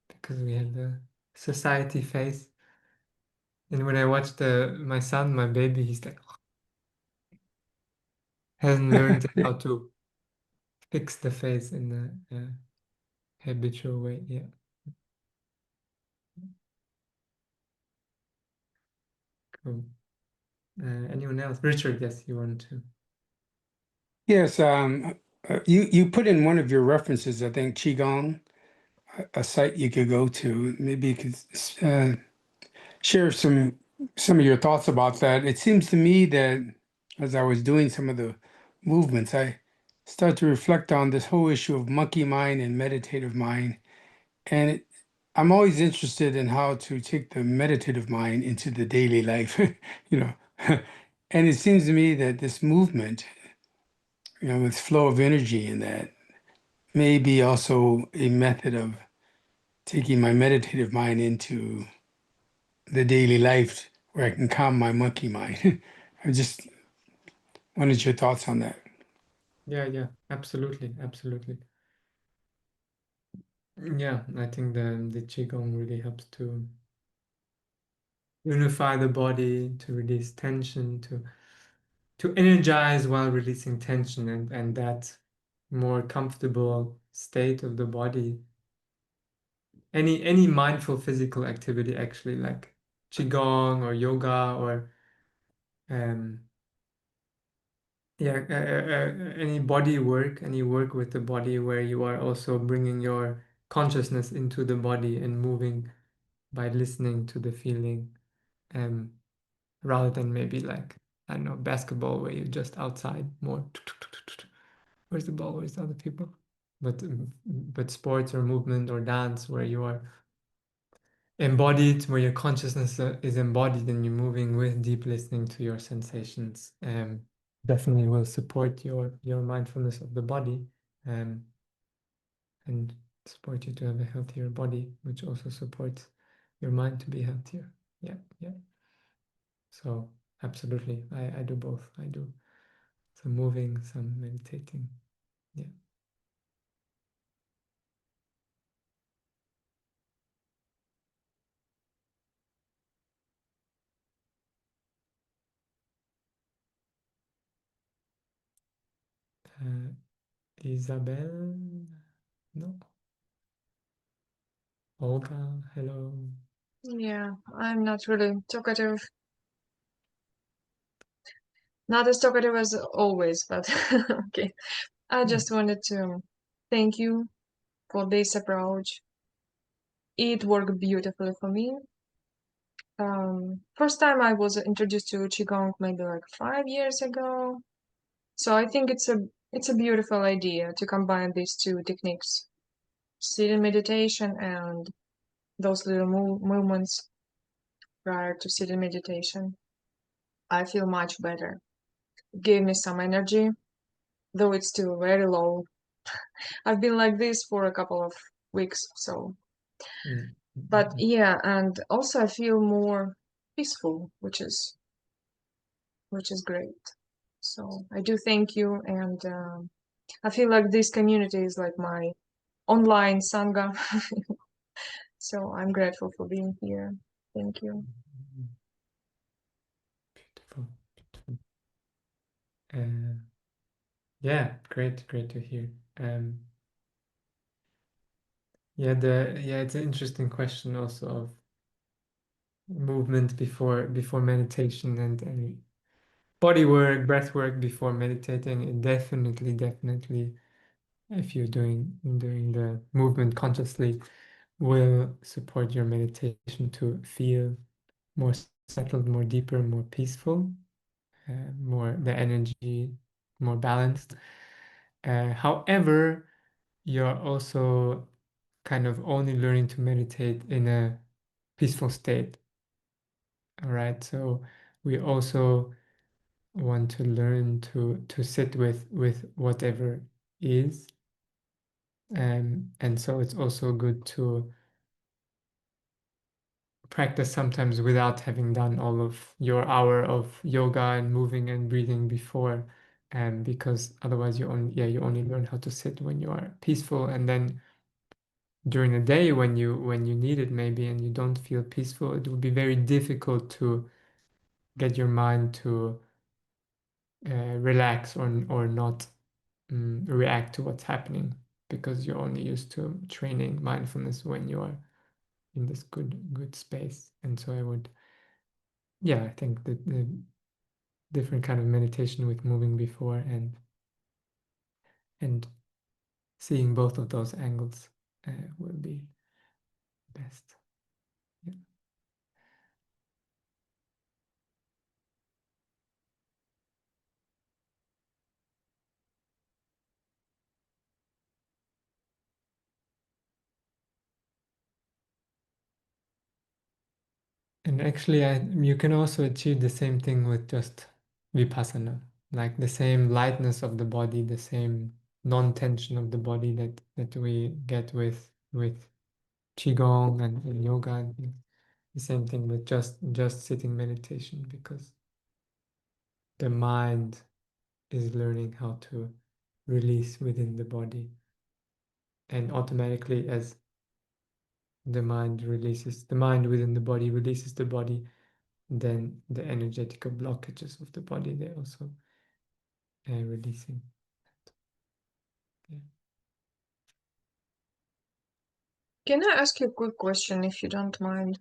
because we have the society face. And when I watch my son, my baby, he's like hasn't learned how to fix the face in a habitual way. Yeah. Cool. Anyone else? Richard, yes, you want to. Yes, you put in one of your references, I think, Qigong, a site you could go to. Maybe you could share some of your thoughts about that. It seems to me that as I was doing some of the movements, I started to reflect on this whole issue of monkey mind and meditative mind. And I'm always interested in how to take the meditative mind into the daily life, you know. And it seems to me that this movement, with flow of energy in that, may be also a method of taking my meditative mind into the daily life where I can calm my monkey mind. I just wanted your thoughts on that. Yeah, absolutely, absolutely. Yeah, I think the Qigong really helps to unify the body, to release tension, to energize while releasing tension, and that more comfortable state of the body. Any mindful physical activity, actually, like Qigong or yoga or um yeah, any body work, any work with the body where you are also bringing your consciousness into the body and moving by listening to the feeling, um, rather than maybe like, I don't know, basketball where you're just outside more. Where's the ball? Where's the other people? But sports or movement or dance where you are embodied, where your consciousness is embodied and you're moving with deep listening to your sensations, definitely will support your mindfulness of the body, um, and support you to have a healthier body, which also supports your mind to be healthier. Yeah. So absolutely, I do both. I do some moving, some meditating. Yeah. Uh, Isabel, no. Olga, hello. Yeah, I'm not really talkative. Not as talkative as always, but okay. I just wanted to thank you for this approach. It worked beautifully for me. First time I was introduced to Qigong maybe like 5 years ago. So I think it's a beautiful idea to combine these two techniques, sitting meditation and those little movements prior to sitting meditation. I feel much better. It gave me some energy, though it's still very low. I've been like this for a couple of weeks, so but yeah, and also I feel more peaceful, which is great. So I do thank you, and I feel like this community is like my online sangha. So I'm grateful for being here. Thank you. Beautiful, beautiful. Yeah, great to hear. Yeah, it's an interesting question also of movement before meditation, and body work, breath work before meditating. It definitely, if you're doing the movement consciously, will support your meditation to feel more settled, more deeper, more peaceful, more the energy, more balanced. However, you're also kind of only learning to meditate in a peaceful state. All right. So we also want to learn to sit with whatever is. And so it's also good to practice sometimes without having done all of your hour of yoga and moving and breathing before, because otherwise you only learn how to sit when you are peaceful, and then during the day when you need it maybe and you don't feel peaceful, it will be very difficult to get your mind to relax or not react to what's happening, because you're only used to training mindfulness when you are in this good space. And so I think that the different kind of meditation with moving before and seeing both of those angles will be best. Yeah. And actually, you can also achieve the same thing with just Vipassana, like the same lightness of the body, the same non-tension of the body that we get with Qigong and yoga, and the same thing with just sitting meditation, because the mind is learning how to release within the body. And automatically, as the mind within the body releases the body, then the energetical blockages of the body, they're also releasing. Yeah. Can I ask you a quick question if you don't mind?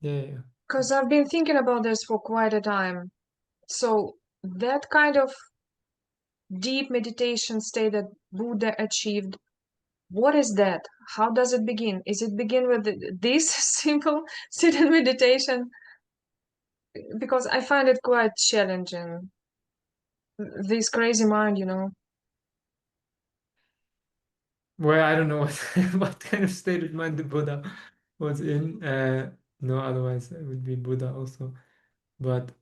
Yeah. Because I've been thinking about this for quite a time. So that kind of deep meditation state that Buddha achieved, what is that? How does it begin? Is it begin with this simple sit-in meditation? Because I find it quite challenging. This crazy mind, you know. Well, I don't know what what kind of state of mind the Buddha was in. No, otherwise it would be Buddha also. But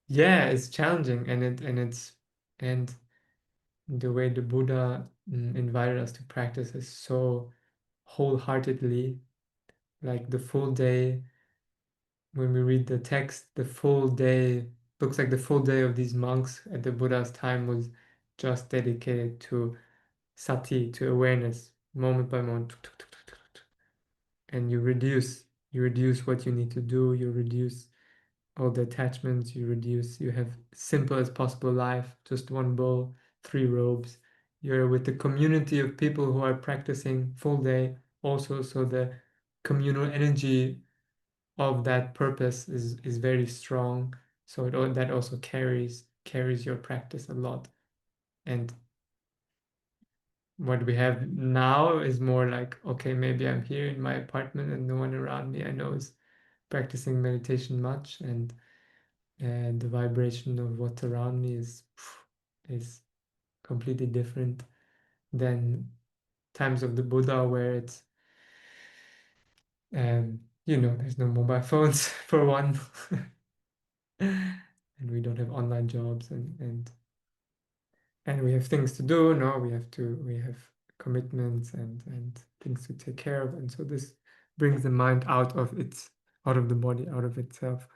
yeah, it's challenging, and the way the Buddha invited us to practice is so wholeheartedly, like the full day. When we read the text, the full day looks like the full day of these monks at the Buddha's time was just dedicated to sati, to awareness, moment by moment. And you reduce what you need to do, you reduce all the attachments, you have simple as possible life, just one bowl, three robes. You're with the community of people who are practicing full day also, so the communal energy of that purpose is very strong. So that also carries your practice a lot. And what we have now is more like, okay, maybe I'm here in my apartment and no one around me I know is practicing meditation much, and the vibration of what's around me is completely different than times of the Buddha, where it's there's no mobile phones for one, and we don't have online jobs, and we have things to do. No, we have commitments and things to take care of, and so this brings the mind out of the body, out of itself.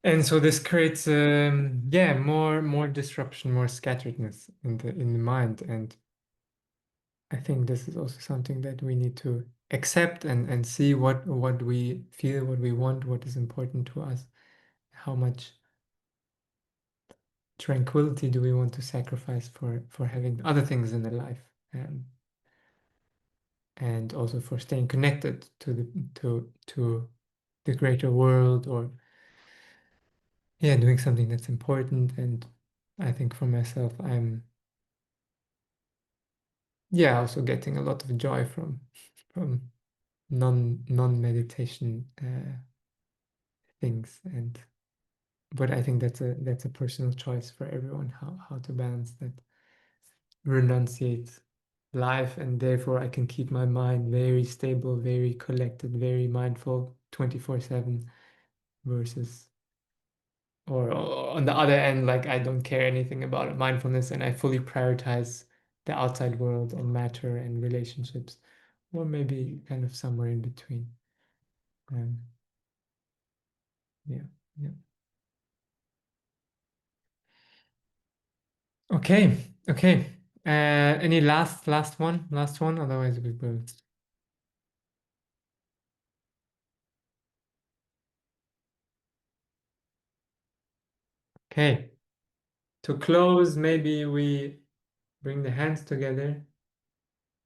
And so this creates more disruption, more scatteredness in the mind. And I think this is also something that we need to accept and see what we feel, what we want, what is important to us, how much tranquility do we want to sacrifice for having other things in the life, and also for staying connected to the greater world, or doing something that's important. And I think for myself, I'm also getting a lot of joy from non-meditation things. But I think that's a personal choice for everyone, how to balance that, renunciate life, and therefore I can keep my mind very stable, very collected, very mindful 24/7, versus, or on the other end, like I don't care anything about mindfulness and I fully prioritize the outside world and matter and relationships, or maybe kind of somewhere in between. Um, yeah, yeah. Okay, okay. Any last one? Last one? Otherwise we will. Okay. To close, maybe we bring the hands together,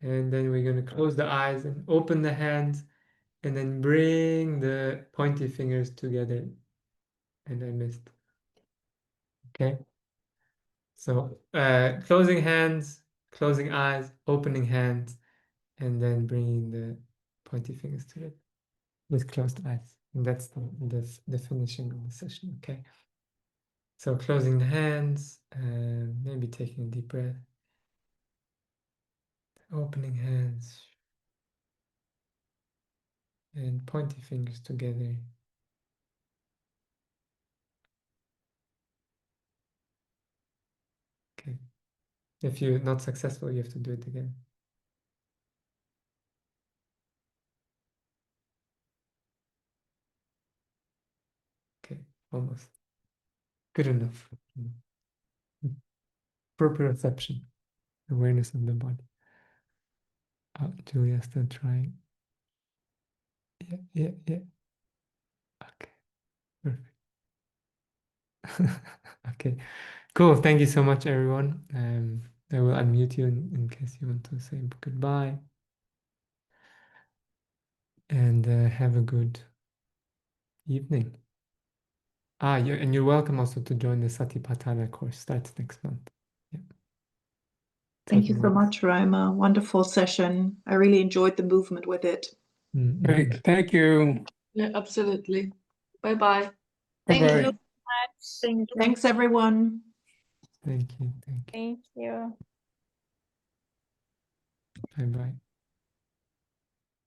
and then we're going to close the eyes and open the hands, and then bring the pointy fingers together. And I missed. Okay. So closing hands, closing eyes, opening hands, and then bringing the pointy fingers together with closed eyes. And that's the finishing of the session. Okay. So closing the hands, maybe taking a deep breath, opening hands, and pointy fingers together. Okay. If you're not successful, you have to do it again. Okay, almost. Good enough. proprioception, awareness of the body. Julia's still trying. Yeah. Okay, perfect. Okay, cool. Thank you so much, everyone. I will unmute you in case you want to say goodbye. And have a good evening. And you're welcome also to join the Satipatthana course. Starts next month. Yeah. Thank you so much, Raima. Wonderful session. I really enjoyed the movement with it. Great. Thank you. Yeah, absolutely. Bye-bye. Thank Bye-bye. you. Thank you. Thanks, everyone. Thank you. Thank you. Bye-bye.